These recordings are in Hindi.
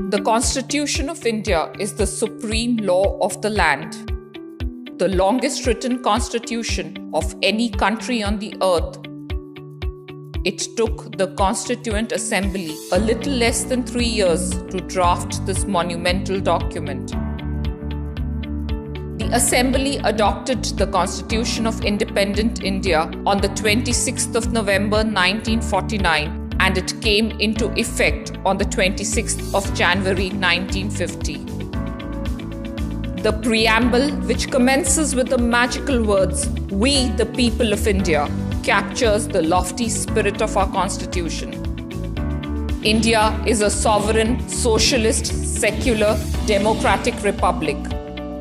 The Constitution of India is the supreme law of the land, the longest written constitution of any country on the earth. It took the Constituent Assembly a little less than 3 years to draft this monumental document. The Assembly adopted the Constitution of Independent India on the 26th of November 1949, and it came into effect on the 26th of January 1950. The preamble, which commences with the magical words, "We, the people of India," captures the lofty spirit of our Constitution. India is a sovereign, socialist, secular, democratic republic,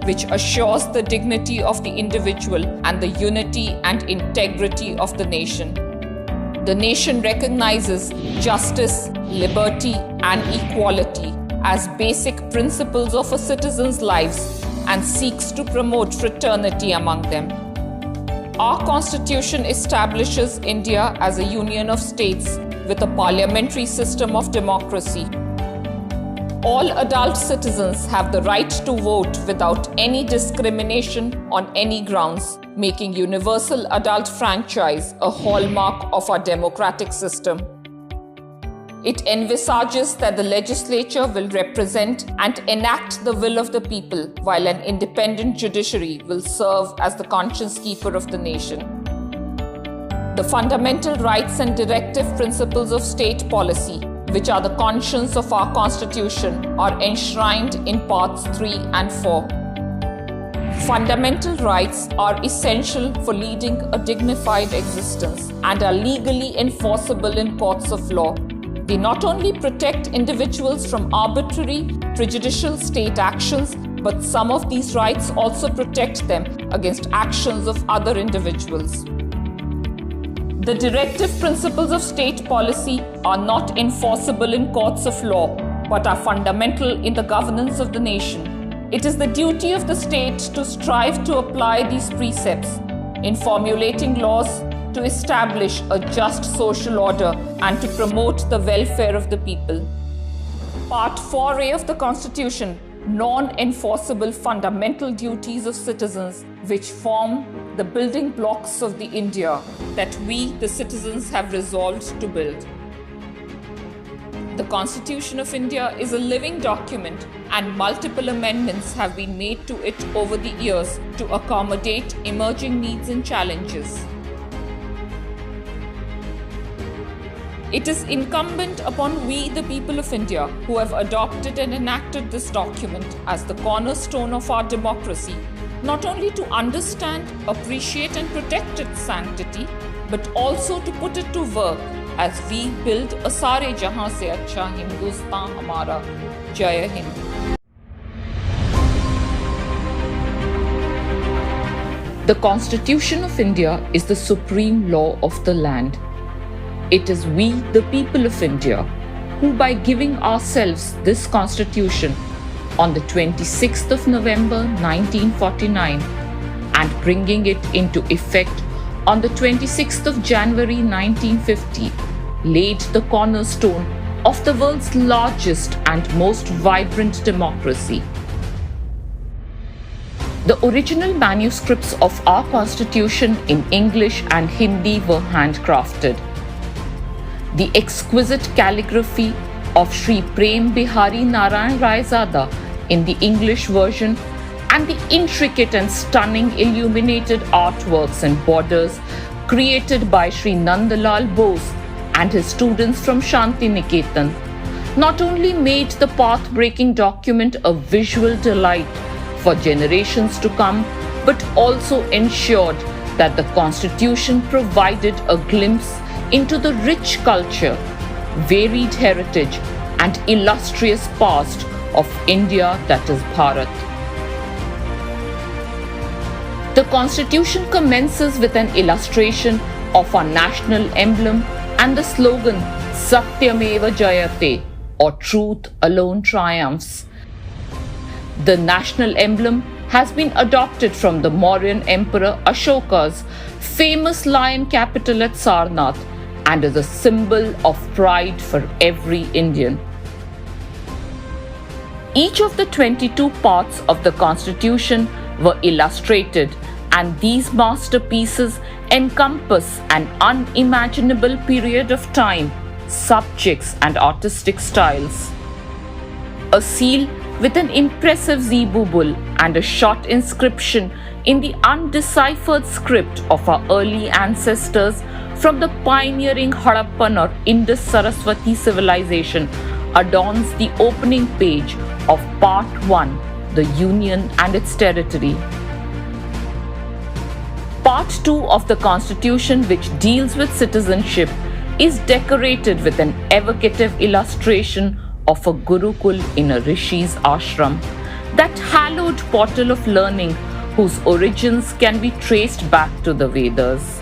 which assures the dignity of the individual and the unity and integrity of the nation. The nation recognizes justice, liberty, and equality as basic principles of a citizen's lives and seeks to promote fraternity among them. Our Constitution establishes India as a union of states with a parliamentary system of democracy. All adult citizens have the right to vote without any discrimination on any grounds, making universal adult franchise a hallmark of our democratic system. It envisages that the legislature will represent and enact the will of the people, while an independent judiciary will serve as the conscience keeper of the nation. The fundamental rights and directive principles of state policy, which are the conscience of our Constitution, are enshrined in Parts 3 and 4. Fundamental rights are essential for leading a dignified existence and are legally enforceable in courts of law. They not only protect individuals from arbitrary, prejudicial state actions, but some of these rights also protect them against actions of other individuals. The directive principles of state policy are not enforceable in courts of law, but are fundamental in the governance of the nation. It is the duty of the state to strive to apply these precepts in formulating laws to establish a just social order and to promote the welfare of the people. Part 4A of the Constitution, non-enforceable fundamental duties of citizens, which form the building blocks of the India that we, the citizens, have resolved to build. The Constitution of India is a living document, and multiple amendments have been made to it over the years to accommodate emerging needs and challenges. It is incumbent upon we, the people of India, who have adopted and enacted this document as the cornerstone of our democracy, not only to understand, appreciate, and protect its sanctity, but also to put it to work as we build a Sare Jahan Se Acha Hindustan Hamara. Jai Hind. The Constitution of India is the supreme law of the land. It is we, the people of India, who by giving ourselves this Constitution on the 26th of November 1949 and bringing it into effect on the 26th of January 1950, laid the cornerstone of the world's largest and most vibrant democracy. The original manuscripts of our Constitution in English and Hindi were handcrafted. The exquisite calligraphy of Sri Prem Bihari Narayan Raizada in the English version and the intricate and stunning illuminated artworks and borders created by Sri Nandalal Bose and his students from Shanti Niketan not only made the path-breaking document a visual delight for generations to come, but also ensured that the Constitution provided a glimpse into the rich culture, varied heritage, and illustrious past of India, that is Bharat. The Constitution commences with an illustration of our national emblem and the slogan Satyameva Jayate, or truth alone triumphs. The national emblem has been adopted from the Mauryan Emperor Ashoka's famous lion capital at Sarnath and is a symbol of pride for every Indian. Each of the 22 parts of the Constitution were illustrated, and these masterpieces encompass an unimaginable period of time, subjects, and artistic styles. A seal with an impressive zebu bull and a short inscription in the undeciphered script of our early ancestors from the pioneering Harappan or Indus Saraswati civilization adorns the opening page of Part 1, the Union and its territory. Part 2 of the Constitution, which deals with citizenship, is decorated with an evocative illustration of a Gurukul in a Rishi's ashram, that hallowed portal of learning whose origins can be traced back to the Vedas.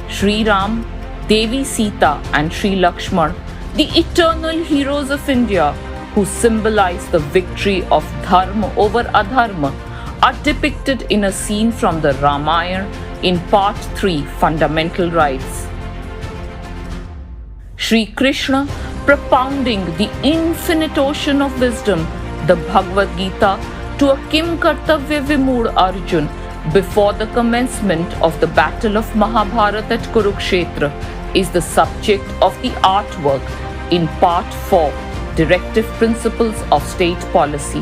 Sri Ram, Devi Sita, and Sri Lakshman, the eternal heroes of India, who symbolize the victory of Dharma over Adharma, are depicted in a scene from the Ramayana in Part 3, Fundamental Rights. Sri Krishna, propounding the infinite ocean of wisdom, the Bhagavad Gita, to a Kim Kartavya Vimud Arjun before the commencement of the Battle of Mahabharata at Kurukshetra, is the subject of the artwork in Part 4, Directive Principles of State Policy.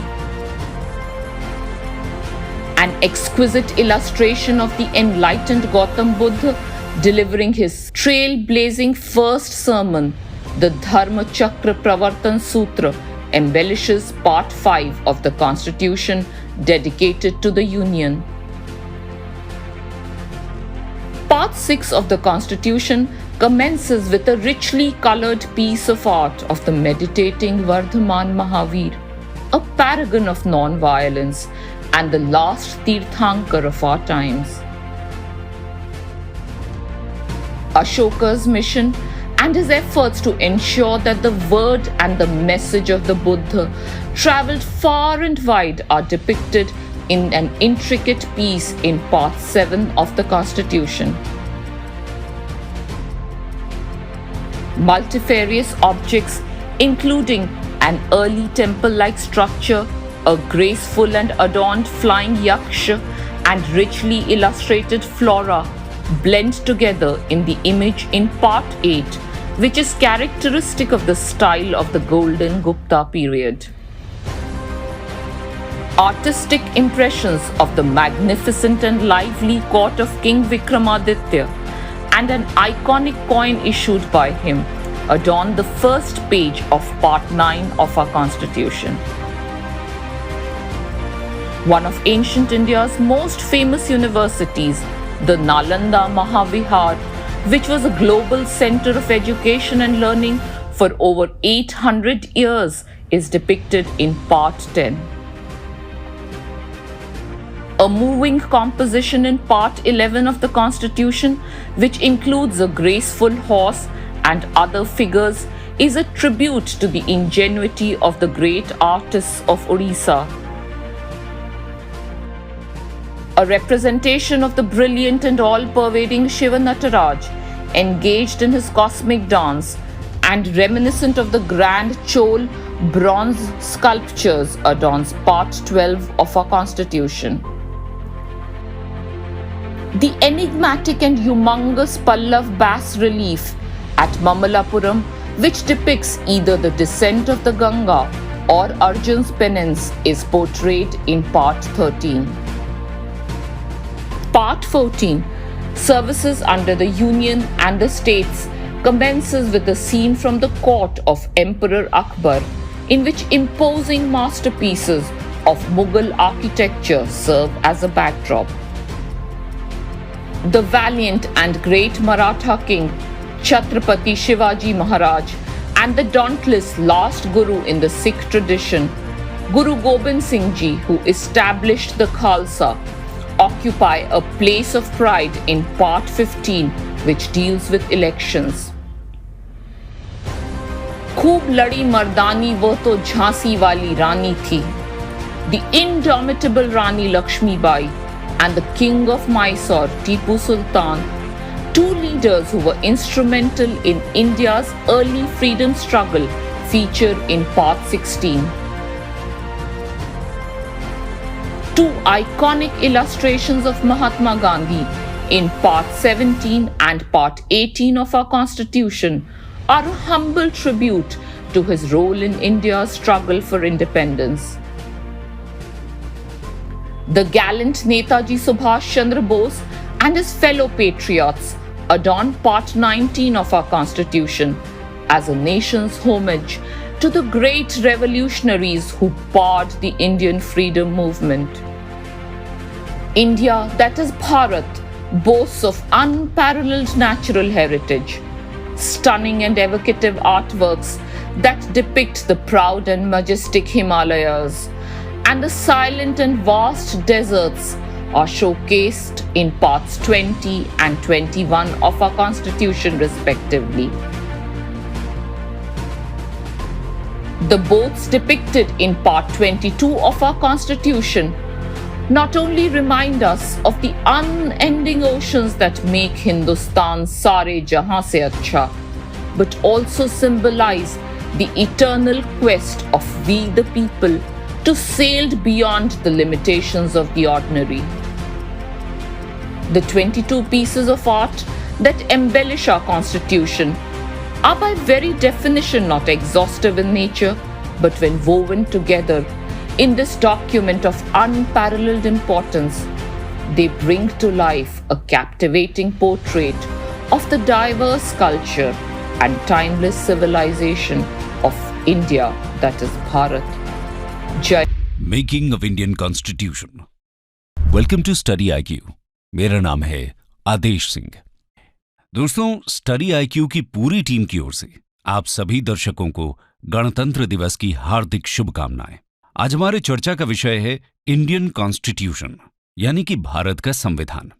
An exquisite illustration of the enlightened Gautam Buddha delivering his trailblazing first sermon, the Dharma Chakra Pravartan Sutra, embellishes Part 5 of the Constitution dedicated to the Union. Part 6 of the Constitution commences with a richly colored piece of art of the meditating Vardhaman Mahavir, a paragon of non-violence and the last Tirthankar of our times. Ashoka's mission and his efforts to ensure that the word and the message of the Buddha traveled far and wide are depicted in an intricate piece in Part 7 of the Constitution. Multifarious objects, including an early temple-like structure, a graceful and adorned flying yaksha, and richly illustrated flora, blend together in the image in Part 8, which is characteristic of the style of the Golden Gupta period. Artistic impressions of the magnificent and lively court of King Vikramaditya and an iconic coin issued by him adorn the first page of Part 9 of our Constitution. One of ancient India's most famous universities, the Nalanda Mahavihar, which was a global center of education and learning for over 800 years, is depicted in Part 10. A moving composition in Part 11 of the Constitution, which includes a graceful horse and other figures, is a tribute to the ingenuity of the great artists of Odisha. A representation of the brilliant and all-pervading Shiva Nataraj, engaged in his cosmic dance, and reminiscent of the grand Chol bronze sculptures, adorns Part 12 of our Constitution. The enigmatic and humongous Pallav bas-relief at Mamalapuram, which depicts either the descent of the Ganga or Arjun's penance, is portrayed in Part 13. Part 14, Services under the Union and the States, commences with a scene from the court of Emperor Akbar, in which imposing masterpieces of Mughal architecture serve as a backdrop. The valiant and great Maratha king Chhatrapati Shivaji Maharaj and the dauntless last Guru in the Sikh tradition, Guru Gobind Singh Ji, who established the Khalsa, occupy a place of pride in Part 15, which deals with elections. खूब लड़ी मर्दानी वो तो झांसी वाली रानी थी. The indomitable Rani Lakshmibai and the King of Mysore, Tipu Sultan, two leaders who were instrumental in India's early freedom struggle, feature in Part 16. two iconic illustrations of Mahatma Gandhi in Part 17 and Part 18 of our Constitution are a humble tribute to his role in India's struggle for independence. The gallant Netaji Subhash Chandra Bose and his fellow patriots adorn Part 19 of our Constitution as a nation's homage to the great revolutionaries who powered the Indian freedom movement. India, that is Bharat, boasts of unparalleled natural heritage, stunning and evocative artworks that depict the proud and majestic Himalayas, and the silent and vast deserts are showcased in parts 20 and 21 of our Constitution respectively. The boats depicted in part 22 of our Constitution not only remind us of the unending oceans that make Hindustan Sare Jahan Se Acha, but also symbolize the eternal quest of we the people to sail beyond the limitations of the ordinary. The 22 pieces of art that embellish our Constitution are by very definition not exhaustive in nature, but when woven together in this document of unparalleled importance, they bring to life a captivating portrait of the diverse culture and timeless civilization of India, that is Bharat. Jai. Making of Indian constitution. Welcome to study IQ. मेरा नाम है आदेश सिंह। दोस्तों, स्टडी आईक्यू की पूरी टीम की ओर से आप सभी दर्शकों को गणतंत्र दिवस की हार्दिक शुभकामनाएं। आज हमारे चर्चा का विषय है इंडियन कॉन्स्टिट्यूशन, यानी कि भारत का संविधान।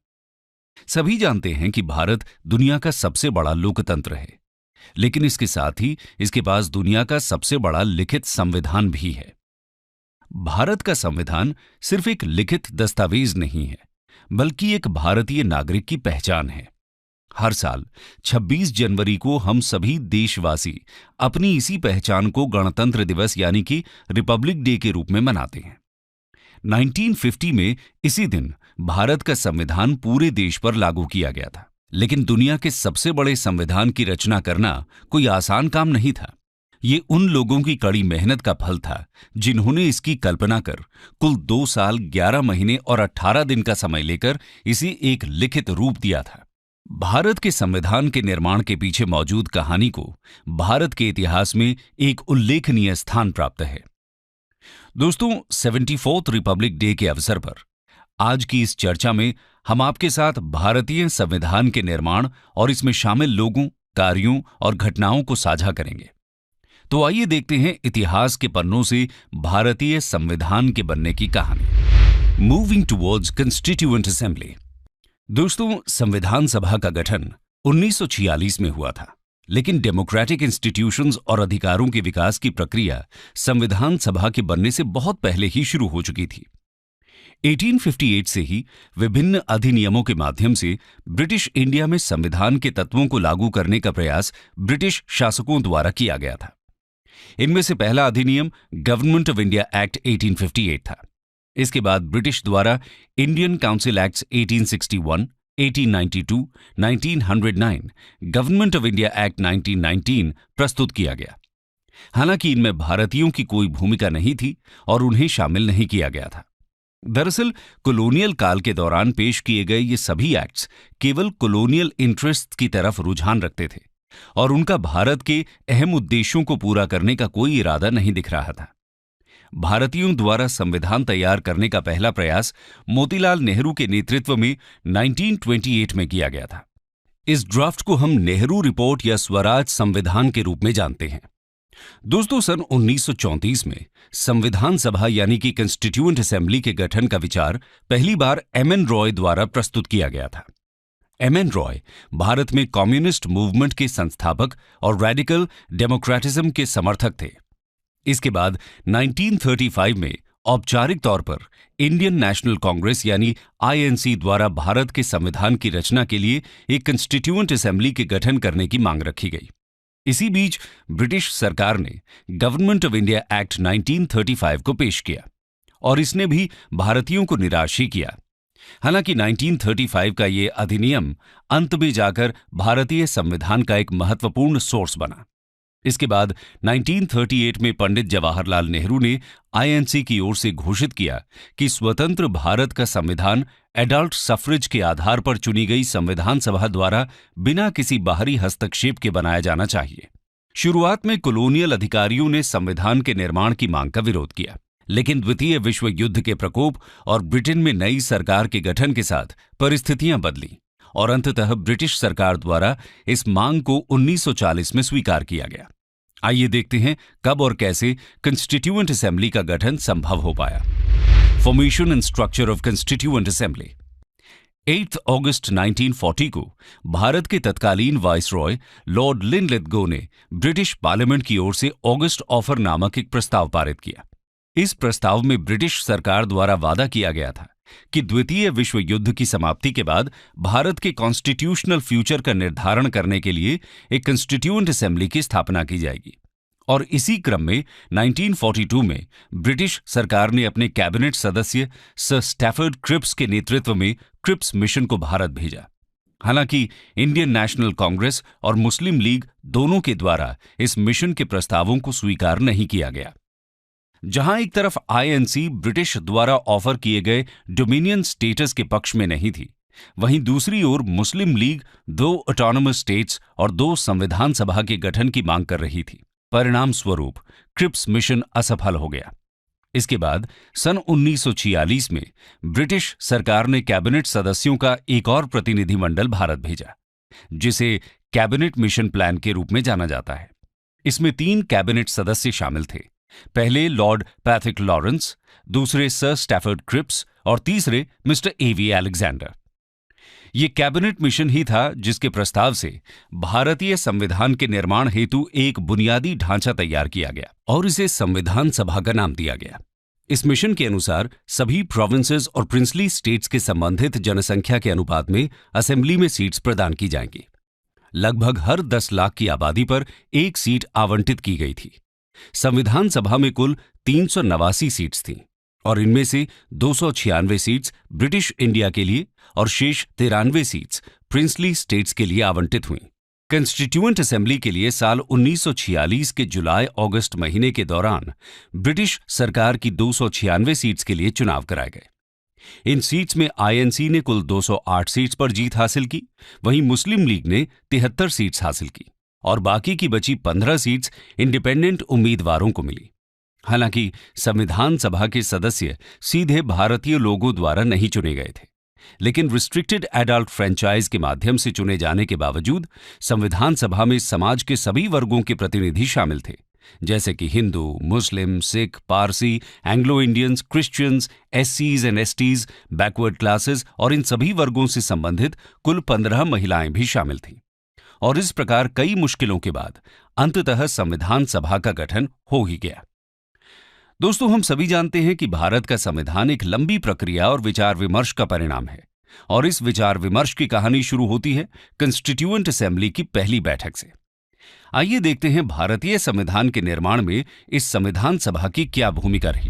सभी जानते हैं कि भारत दुनिया का सबसे बड़ा लोकतंत्र है, लेकिन इसके साथ ही इसके पास दुनिया का सबसे बड़ा लिखित संविधान भी है। भारत का संविधान सिर्फ एक लिखित दस्तावेज नहीं है, बल्कि एक भारतीय नागरिक की पहचान है। हर साल 26 जनवरी को हम सभी देशवासी अपनी इसी पहचान को गणतंत्र दिवस यानी कि रिपब्लिक डे के रूप में मनाते हैं। 1950 में इसी दिन भारत का संविधान पूरे देश पर लागू किया गया था, लेकिन दुनिया के सबसे बड़े संविधान की रचना करना कोई आसान काम नहीं था। ये उन लोगों की कड़ी मेहनत का फल था जिन्होंने इसकी कल्पना कर कुल 2 साल 11 महीने और 18 दिन का समय लेकर इसे एक लिखित रूप दिया था। भारत के संविधान के निर्माण के पीछे मौजूद कहानी को भारत के इतिहास में एक उल्लेखनीय स्थान प्राप्त है। दोस्तों, 74th रिपब्लिक डे के अवसर पर आज की इस चर्चा में हम आपके साथ भारतीय संविधान के निर्माण और इसमें शामिल लोगों, कार्यों और घटनाओं को साझा करेंगे। तो आइए देखते हैं इतिहास के पन्नों से भारतीय संविधान के बनने की कहानी। Moving towards constituent assembly. दोस्तों, संविधान सभा का गठन 1946 में हुआ था, लेकिन डेमोक्रेटिक इंस्टीट्यूशंस और अधिकारों के विकास की प्रक्रिया संविधान सभा के बनने से बहुत पहले ही शुरू हो चुकी थी। 1858 से ही विभिन्न अधिनियमों के माध्यम से ब्रिटिश इंडिया में संविधान के तत्वों को लागू करने का प्रयास ब्रिटिश शासकों द्वारा किया गया था। इनमें से पहला अधिनियम गवर्नमेंट ऑफ इंडिया एक्ट 1858 था। इसके बाद ब्रिटिश द्वारा Indian council acts 1861, 1892, 1909, government of India act 1919 प्रस्तुत किया गया। हालांकि इनमें भारतीयों की कोई भूमिका नहीं थी और उन्हें शामिल नहीं किया गया था। दरअसल कॉलोनियल काल के दौरान पेश किए गए ये सभी एक्ट्स केवल कॉलोनियल इंटरेस्ट की तरफ रुझान रखते थे और उनका भारत के अहम उद्देश्यों को पूरा करने का कोई इरादा नहीं दिख रहा था। भारतीयों द्वारा संविधान तैयार करने का पहला प्रयास मोतीलाल नेहरू के नेतृत्व में 1928 में किया गया था। इस ड्राफ्ट को हम नेहरू रिपोर्ट या स्वराज संविधान के रूप में जानते हैं। दोस्तों, सन 1934 में संविधान सभा यानी कि कंस्टिट्यूएंट असेंबली के गठन का विचार पहली बार एम.एन. रॉय द्वारा प्रस्तुत किया गया था। एम.एन. रॉय भारत में कम्युनिस्ट मूवमेंट के संस्थापक और रेडिकल डेमोक्रेटिज्म के समर्थक थे। इसके बाद 1935 में औपचारिक तौर पर इंडियन नेशनल कांग्रेस यानी आईएनसी द्वारा भारत के संविधान की रचना के लिए एक कंस्टिट्यूएंट असेंबली के गठन करने की मांग रखी गई। इसी बीच ब्रिटिश सरकार ने गवर्नमेंट ऑफ इंडिया एक्ट 1935 को पेश किया और इसने भी भारतीयों को निराश ही किया। हालांकि 1935 का ये अधिनियम अंत में जाकर भारतीय संविधान का एक महत्वपूर्ण सोर्स बना। इसके बाद 1938 में पंडित जवाहरलाल नेहरू ने आईएनसी की ओर से घोषित किया कि स्वतंत्र भारत का संविधान एडल्ट सफरेज के आधार पर चुनी गई संविधान सभा द्वारा बिना किसी बाहरी हस्तक्षेप के बनाया जाना चाहिए। शुरुआत में कॉलोनियल अधिकारियों ने संविधान के निर्माण की मांग का विरोध किया, लेकिन द्वितीय विश्व युद्ध के प्रकोप और ब्रिटेन में नई सरकार के गठन के साथ परिस्थितियां बदली और अंततः ब्रिटिश सरकार द्वारा इस मांग को 1940 में स्वीकार किया गया। आइए देखते हैं कब और कैसे कंस्टिट्यूएंट असेंबली का गठन संभव हो पाया। Formation and structure of constituent assembly. 8 अगस्त 1940 को भारत के तत्कालीन वाइसरॉय लॉर्ड लिनलिथगो ने ब्रिटिश पार्लियामेंट की ओर से ऑगस्ट ऑफर नामक एक प्रस्ताव पारित किया। इस प्रस्ताव में ब्रिटिश सरकार द्वारा वादा किया गया था कि द्वितीय विश्व युद्ध की समाप्ति के बाद भारत के कॉन्स्टिट्यूशनल फ्यूचर का निर्धारण करने के लिए एक कंस्टिट्यूएंट असेंबली की स्थापना की जाएगी। और इसी क्रम में 1942 में ब्रिटिश सरकार ने अपने कैबिनेट सदस्य सर स्टैफर्ड क्रिप्स के नेतृत्व में क्रिप्स मिशन को भारत भेजा। हालांकि इंडियन नेशनल कांग्रेस और मुस्लिम लीग दोनों के द्वारा इस मिशन के प्रस्तावों को स्वीकार नहीं किया गया। जहां एक तरफ आईएनसी ब्रिटिश द्वारा ऑफर किए गए डोमिनियन स्टेटस के पक्ष में नहीं थी, वहीं दूसरी ओर मुस्लिम लीग 2 ऑटोनोमस स्टेट्स और 2 संविधान सभा के गठन की मांग कर रही थी। परिणाम स्वरूप क्रिप्स मिशन असफल हो गया। इसके बाद सन 1946 में ब्रिटिश सरकार ने कैबिनेट सदस्यों का एक और प्रतिनिधिमंडल भारत भेजा, जिसे कैबिनेट मिशन प्लान के रूप में जाना जाता है। इसमें 3 कैबिनेट सदस्य शामिल थे। पहले लॉर्ड पैथिक लॉरेंस, दूसरे सर स्टैफर्ड क्रिप्स और तीसरे मिस्टर एवी अलेक्जेंडर। ये कैबिनेट मिशन ही था जिसके प्रस्ताव से भारतीय संविधान के निर्माण हेतु एक बुनियादी ढांचा तैयार किया गया और इसे संविधान सभा का नाम दिया गया। इस मिशन के अनुसार सभी प्रोविंसेस और प्रिंसली स्टेट्स के संबंधित जनसंख्या के अनुपात में असेंबली में सीट्स प्रदान की जाएंगी। लगभग हर 10 लाख की आबादी पर एक सीट आवंटित की गई थी। संविधान सभा में कुल 389 सीट्स थीं और इनमें से 296 सीट्स ब्रिटिश इंडिया के लिए और शेष 93 सीट्स प्रिंसली स्टेट्स के लिए आवंटित हुईं। कंस्टिट्यूएंट असेंबली के लिए साल 1946 के जुलाई-अगस्त महीने के दौरान ब्रिटिश सरकार की 296 सीट्स के लिए चुनाव कराए गए। इन सीट्स में आईएनसी ने कुल 208 सीट्स पर जीत हासिल की, वहीं मुस्लिम लीग ने 73 सीट्स हासिल की और बाकी की बची 15 सीट्स इंडिपेंडेंट उम्मीदवारों को मिली। हालांकि संविधान सभा के सदस्य सीधे भारतीय लोगों द्वारा नहीं चुने गए थे, लेकिन रिस्ट्रिक्टेड एडल्ट फ्रेंचाइज के माध्यम से चुने जाने के बावजूद संविधान सभा में समाज के सभी वर्गों के प्रतिनिधि शामिल थे, जैसे कि Hindu, Muslim, Sikh, Parsi, Anglo Indians, Christians, एससीज एंड एसटीज, बैकवर्ड क्लासेस और इन सभी वर्गों से संबंधित कुल 15 महिलाएं भी शामिल थीं। और इस प्रकार कई मुश्किलों के बाद अंततः संविधान सभा का गठन हो ही गया। दोस्तों, हम सभी जानते हैं कि भारत का संविधान एक लंबी प्रक्रिया और विचार विमर्श का परिणाम है और इस विचार विमर्श की कहानी शुरू होती है कंस्टिट्यूएंट असेंबली की पहली बैठक से। आइए देखते हैं भारतीय संविधान के निर्माण में इस संविधान सभा की क्या भूमिका रही।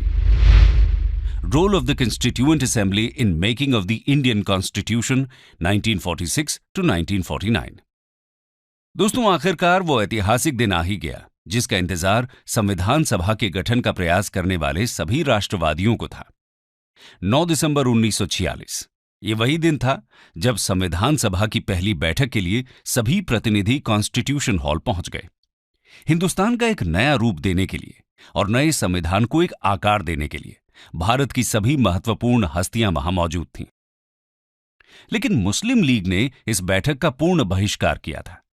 Role of the constituent assembly in making of the Indian constitution 1946 to 1949। दोस्तों, आखिरकार वो ऐतिहासिक दिन आ ही गया जिसका इंतजार संविधान सभा के गठन का प्रयास करने वाले सभी राष्ट्रवादियों को था। 9 दिसंबर 1946 ये वही दिन था जब संविधान सभा की पहली बैठक के लिए सभी प्रतिनिधि कॉन्स्टिट्यूशन हॉल पहुंच गए। हिंदुस्तान का एक नया रूप देने के लिए और नए संविधान को एक आकार देने के लिए भारत की सभी महत्वपूर्ण हस्तियां वहां मौजूद थीं। लेकिन मुस्लिम लीग ने इस बैठक का पूर्ण बहिष्कार किया था।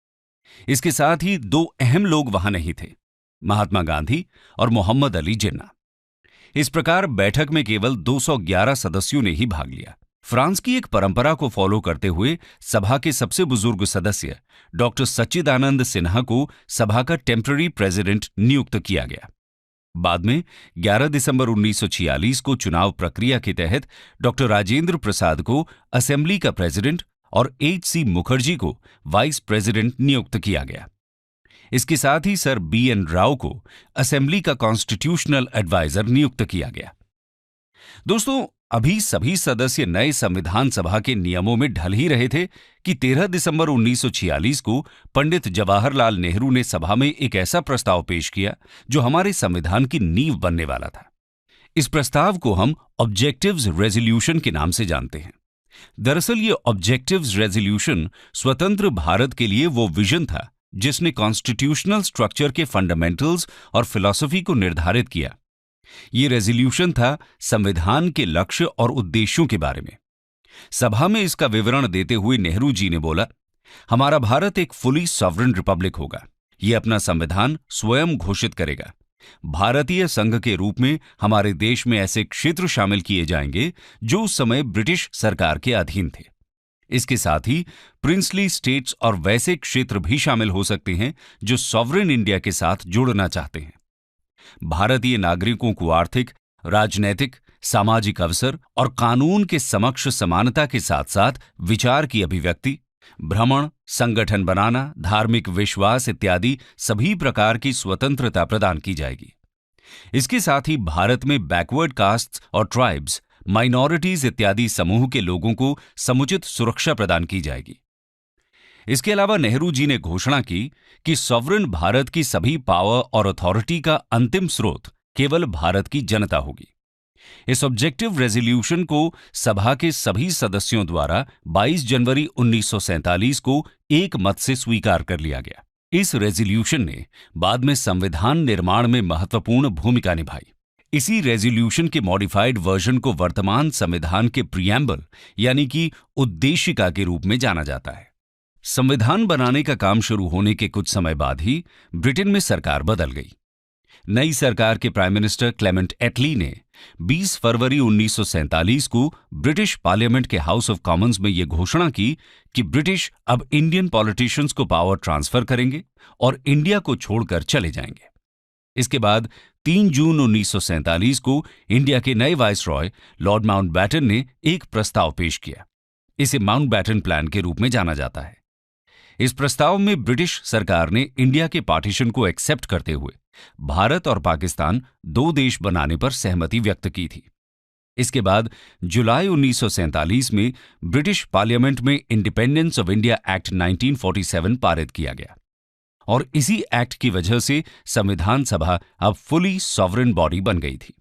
इसके साथ ही 2 अहम लोग वहां नहीं थे, महात्मा गांधी और मोहम्मद अली जिन्ना। इस प्रकार बैठक में केवल 211 सदस्यों ने ही भाग लिया। फ्रांस की एक परंपरा को फॉलो करते हुए सभा के सबसे बुजुर्ग सदस्य डॉक्टर सच्चिदानंद सिन्हा को सभा का टेम्पररी प्रेसिडेंट नियुक्त किया गया। बाद में 11 दिसंबर 1946 को चुनाव प्रक्रिया के तहत डॉक्टर राजेंद्र प्रसाद को असेंबली का प्रेसिडेंट और H.C. मुखर्जी को वाइस प्रेसिडेंट नियुक्त किया गया। इसके साथ ही सर B.N. राव को असेंबली का कॉन्स्टिट्यूशनल एडवाइजर नियुक्त किया गया। दोस्तों, अभी सभी सदस्य नए संविधान सभा के नियमों में ढल ही रहे थे कि 13 दिसंबर 1946 को पंडित जवाहरलाल नेहरू ने सभा में एक ऐसा प्रस्ताव पेश किया जो हमारे संविधान की नींव बनने वाला था। इस प्रस्ताव को हम ऑब्जेक्टिव्स रेजोल्यूशन के नाम से जानते हैं। दरअसल ये ऑब्जेक्टिव्स रेजोल्यूशन स्वतंत्र भारत के लिए वो विजन था जिसने कॉन्स्टिट्यूशनल स्ट्रक्चर के फंडामेंटल्स और फिलॉसफी को निर्धारित किया। ये रेजोल्यूशन था संविधान के लक्ष्य और उद्देश्यों के बारे में। सभा में इसका विवरण देते हुए नेहरू जी ने बोला, हमारा भारत एक फुली सॉवरेन रिपब्लिक होगा। ये अपना संविधान स्वयं घोषित करेगा। भारतीय संघ के रूप में हमारे देश में ऐसे क्षेत्र शामिल किए जाएंगे जो उस समय ब्रिटिश सरकार के अधीन थे। इसके साथ ही प्रिंसली स्टेट्स और वैसे क्षेत्र भी शामिल हो सकते हैं जो सॉवरेन इंडिया के साथ जुड़ना चाहते हैं। भारतीय नागरिकों को आर्थिक, राजनैतिक, सामाजिक अवसर और कानून के समक्ष समानता के साथ साथ विचार की अभिव्यक्ति, भ्रमण, संगठन बनाना, धार्मिक विश्वास इत्यादि सभी प्रकार की स्वतंत्रता प्रदान की जाएगी। इसके साथ ही भारत में बैकवर्ड कास्ट्स और ट्राइब्स, माइनॉरिटीज इत्यादि समूह के लोगों को समुचित सुरक्षा प्रदान की जाएगी। इसके अलावा नेहरू जी ने घोषणा की कि सॉवरेन भारत की सभी पावर और अथॉरिटी का अंतिम स्रोत केवल भारत की जनता होगी। इस ऑब्जेक्टिव रेजोल्यूशन को सभा के सभी सदस्यों द्वारा 22 जनवरी 1947 को एक मत से स्वीकार कर लिया गया। इस रेजोल्यूशन ने बाद में संविधान निर्माण में महत्वपूर्ण भूमिका निभाई। इसी रेजोल्यूशन के मॉडिफाइड वर्जन को वर्तमान संविधान के प्रीएम्बल यानी कि उद्देशिका के रूप में जाना जाता है। संविधान बनाने का काम शुरू होने के कुछ समय बाद ही ब्रिटेन में सरकार बदल गई। नई सरकार के प्राइम मिनिस्टर क्लेमेंट एटली ने 20 फरवरी 1947 को ब्रिटिश पार्लियामेंट के हाउस ऑफ कॉमन्स में यह घोषणा की कि ब्रिटिश अब इंडियन पॉलिटिशियंस को पावर ट्रांसफर करेंगे और इंडिया को छोड़कर चले जाएंगे। इसके बाद 3 जून 1947 को इंडिया के नए वाइसरॉय लॉर्ड माउंटबैटन ने एक प्रस्ताव पेश किया। इसे माउंटबैटन प्लान के रूप में जाना जाता है। इस प्रस्ताव में ब्रिटिश सरकार ने इंडिया के पार्टीशन को एक्सेप्ट करते हुए भारत और पाकिस्तान 2 देश बनाने पर सहमति व्यक्त की थी। इसके बाद जुलाई 1947 में ब्रिटिश पार्लियामेंट में इंडिपेंडेंस ऑफ इंडिया एक्ट 1947 पारित किया गया और इसी एक्ट की वजह से संविधान सभा अब फुली सॉवरेन बॉडी बन गई थी।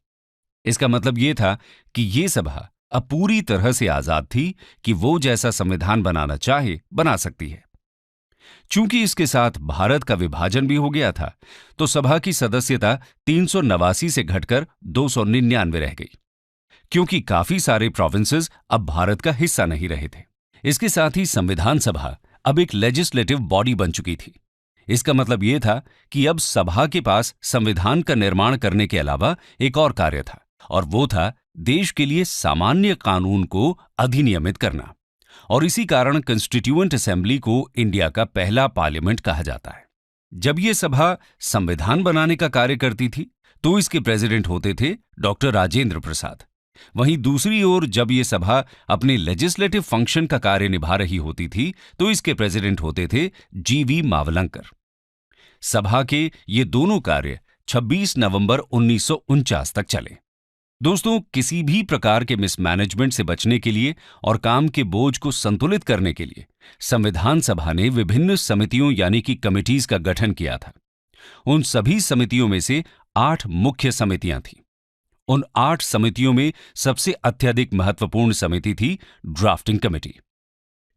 इसका मतलब यह था कि ये सभा अब पूरी तरह से आजाद थी कि वो जैसा संविधान बनाना चाहे बना सकती है। चूंकि इसके साथ भारत का विभाजन भी हो गया था, तो सभा की सदस्यता 389 से घटकर 299 रह गई, क्योंकि काफी सारे प्रोविंसेस अब भारत का हिस्सा नहीं रहे थे। इसके साथ ही संविधान सभा अब एक लेजिस्लेटिव बॉडी बन चुकी थी। इसका मतलब यह था कि अब सभा के पास संविधान का निर्माण करने के अलावा एक और कार्य था, और वो था देश के लिए सामान्य कानून को अधिनियमित करना। और इसी कारण कंस्टिट्यूएंट असेंबली को इंडिया का पहला पार्लियामेंट कहा जाता है। जब ये सभा संविधान बनाने का कार्य करती थी तो इसके प्रेसिडेंट होते थे डॉक्टर राजेंद्र प्रसाद। वहीं दूसरी ओर जब ये सभा अपने लेजिस्लेटिव फंक्शन का कार्य निभा रही होती थी तो इसके प्रेसिडेंट होते थे जीवी मावलंकर। सभा के ये दोनों कार्य 26 नवंबर 1949 तक चले। दोस्तों, किसी भी प्रकार के मिसमैनेजमेंट से बचने के लिए और काम के बोझ को संतुलित करने के लिए संविधान सभा ने विभिन्न समितियों यानी कि कमिटीज का गठन किया था। उन सभी समितियों में से 8 मुख्य समितियां थीं। उन 8 समितियों में सबसे अत्यधिक महत्वपूर्ण समिति थी ड्राफ्टिंग कमेटी।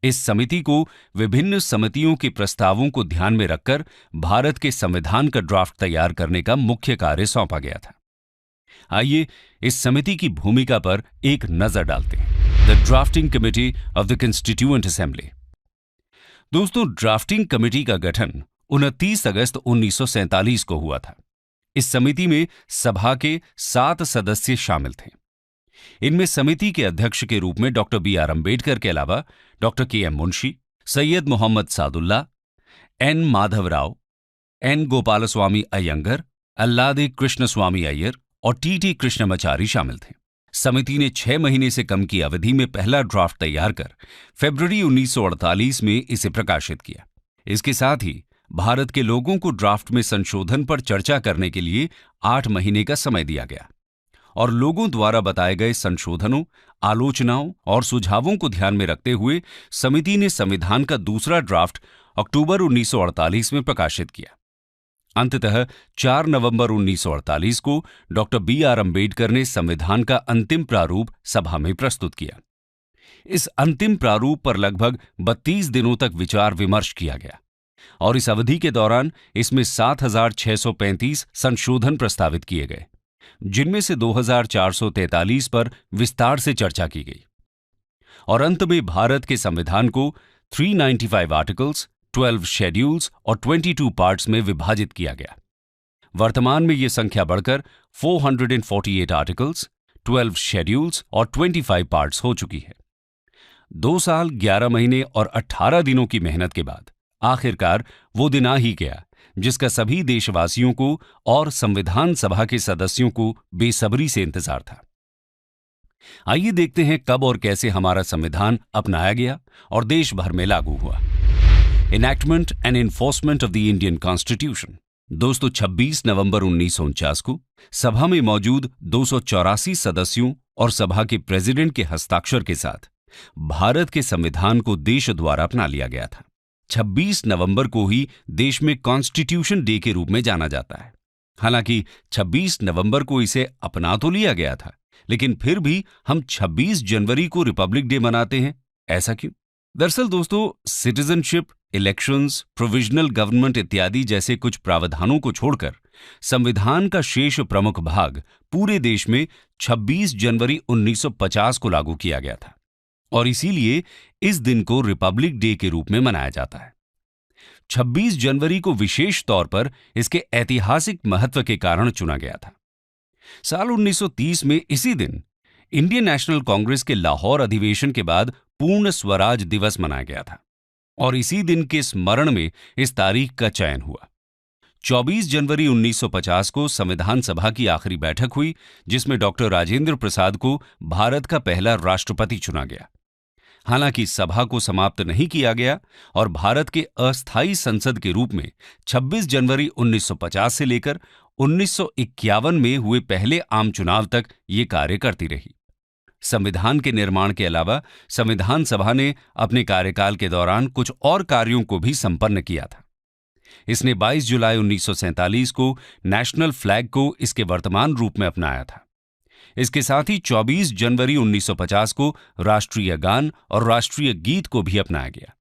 इस समिति को विभिन्न समितियों के प्रस्तावों को ध्यान में रखकर भारत के संविधान का ड्राफ्ट तैयार करने का मुख्य कार्य सौंपा गया था। आइए इस समिति की भूमिका पर एक नजर डालते हैं। The drafting committee of the constituent assembly. दोस्तों, ड्राफ्टिंग कमेटी का गठन 29 अगस्त 1947 को हुआ था। इस समिति में सभा के 7 सदस्य शामिल थे। इनमें समिति के अध्यक्ष के रूप में डॉक्टर B.R. अम्बेडकर के अलावा doctor K.M. Munshi, Syed Mohammad Saadulla, N. Madhav Rao, N. Gopalaswami Ayyangar, Alladi Krishnaswami Iyer और T.T. कृष्णमाचारी शामिल थे। समिति ने 6 महीने से कम की अवधि में पहला ड्राफ्ट तैयार कर फरवरी 1948 में इसे प्रकाशित किया। इसके साथ ही भारत के लोगों को ड्राफ्ट में संशोधन पर चर्चा करने के लिए 8 महीने का समय दिया गया और लोगों द्वारा बताए गए संशोधनों, आलोचनाओं और सुझावों को ध्यान में रखते हुए समिति ने संविधान का दूसरा ड्राफ्ट अक्टूबर 1948 में प्रकाशित किया। अंततः 4 नवंबर 1948 को डॉक्टर बी.आर. अम्बेडकर ने संविधान का अंतिम प्रारूप सभा में प्रस्तुत किया। इस अंतिम प्रारूप पर लगभग 32 दिनों तक विचार विमर्श किया गया और इस अवधि के दौरान इसमें 7,635 संशोधन प्रस्तावित किए गए, जिनमें से 2,443 पर विस्तार से चर्चा की गई और अंत में भारत के संविधान को 395 आर्टिकल्स, 12 शेड्यूल्स और 22 पार्ट्स में विभाजित किया गया। वर्तमान में यह संख्या बढ़कर 448 आर्टिकल्स, 12 शेड्यूल्स और 25 पार्ट्स हो चुकी है। 2 साल 11 महीने और 18 दिनों की मेहनत के बाद आखिरकार वो दिन आ ही गया जिसका सभी देशवासियों को और संविधान सभा के सदस्यों को बेसब्री से इंतजार था। आइए देखते हैं कब और कैसे हमारा संविधान अपनाया गया और देश भर में लागू हुआ। Enactment and enforcement of the Indian constitution. दोस्तों, 26 नवंबर 1949 को सभा में मौजूद 284 सदस्यों और सभा के प्रेसिडेंट के हस्ताक्षर के साथ भारत के संविधान को देश द्वारा अपना लिया गया था। 26 नवंबर को ही देश में कॉन्स्टिट्यूशन डे के रूप में जाना जाता है। हालांकि 26 नवंबर को इसे अपना तो लिया गया था, लेकिन फिर भी हम 26 जनवरी को रिपब्लिक डे मनाते हैं। ऐसा क्यों? दरअसल दोस्तों, सिटीजनशिप, इलेक्शंस, प्रोविजनल गवर्नमेंट इत्यादि जैसे कुछ प्रावधानों को छोड़कर संविधान का शेष प्रमुख भाग पूरे देश में 26 जनवरी 1950 को लागू किया गया था और इसीलिए इस दिन को रिपब्लिक डे के रूप में मनाया जाता है। 26 जनवरी को विशेष तौर पर इसके ऐतिहासिक महत्व के कारण चुना गया था। साल 1930 में इसी दिन इंडियन नेशनल कांग्रेस के लाहौर अधिवेशन के बाद पूर्ण स्वराज दिवस मनाया गया था और इसी दिन के स्मरण में इस तारीख का चयन हुआ। 24 जनवरी 1950 को संविधान सभा की आखिरी बैठक हुई, जिसमें डॉक्टर राजेंद्र प्रसाद को भारत का पहला राष्ट्रपति चुना गया। हालांकि सभा को समाप्त नहीं किया गया और भारत के अस्थायी संसद के रूप में 26 जनवरी 1950 से लेकर 1951 में हुए पहले आम चुनाव तक ये कार्य करती रही। संविधान के निर्माण के अलावा संविधान सभा ने अपने कार्यकाल के दौरान कुछ और कार्यों को भी संपन्न किया था। इसने 22 जुलाई 1947 को नेशनल फ्लैग को इसके वर्तमान रूप में अपनाया था। इसके साथ ही 24 जनवरी 1950 को राष्ट्रीय गान और राष्ट्रीय गीत को भी अपनाया गया।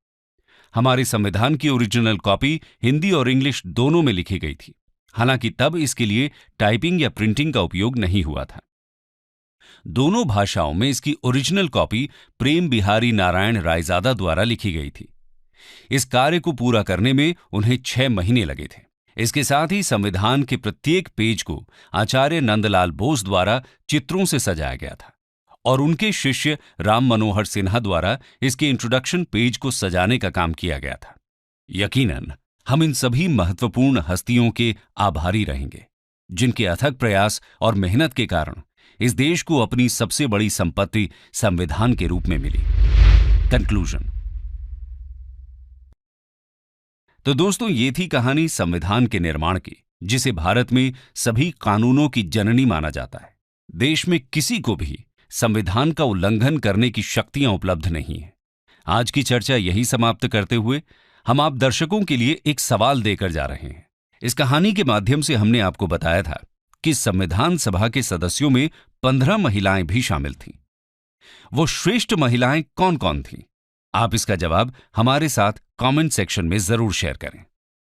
हमारे संविधान की ओरिजिनल कॉपी हिंदी और इंग्लिश दोनों में लिखी गई थी। हालांकि तब इसके लिए टाइपिंग या प्रिंटिंग का उपयोग नहीं हुआ था। दोनों भाषाओं में इसकी ओरिजिनल कॉपी प्रेम बिहारी नारायण रायजादा द्वारा लिखी गई थी। इस कार्य को पूरा करने में उन्हें 6 महीने लगे थे। इसके साथ ही संविधान के प्रत्येक पेज को आचार्य नंदलाल बोस द्वारा चित्रों से सजाया गया था और उनके शिष्य राम मनोहर सिन्हा द्वारा इसके इंट्रोडक्शन पेज को सजाने का काम किया गया था। यकीनन हम इन सभी महत्वपूर्ण हस्तियों के आभारी रहेंगे, जिनके अथक प्रयास और मेहनत के कारण इस देश को अपनी सबसे बड़ी संपत्ति संविधान के रूप में मिली। कंक्लूजन। तो दोस्तों, ये थी कहानी संविधान के निर्माण की, जिसे भारत में सभी कानूनों की जननी माना जाता है। देश में किसी को भी संविधान का उल्लंघन करने की शक्तियां उपलब्ध नहीं है। आज की चर्चा यही समाप्त करते हुए हम आप दर्शकों के लिए एक सवाल देकर जा रहे हैं। इस कहानी के माध्यम से हमने आपको बताया था कि संविधान सभा के सदस्यों में 15 महिलाएं भी शामिल थीं। वो श्रेष्ठ महिलाएं कौन कौन थीं? आप इसका जवाब हमारे साथ कमेंट सेक्शन में जरूर शेयर करें।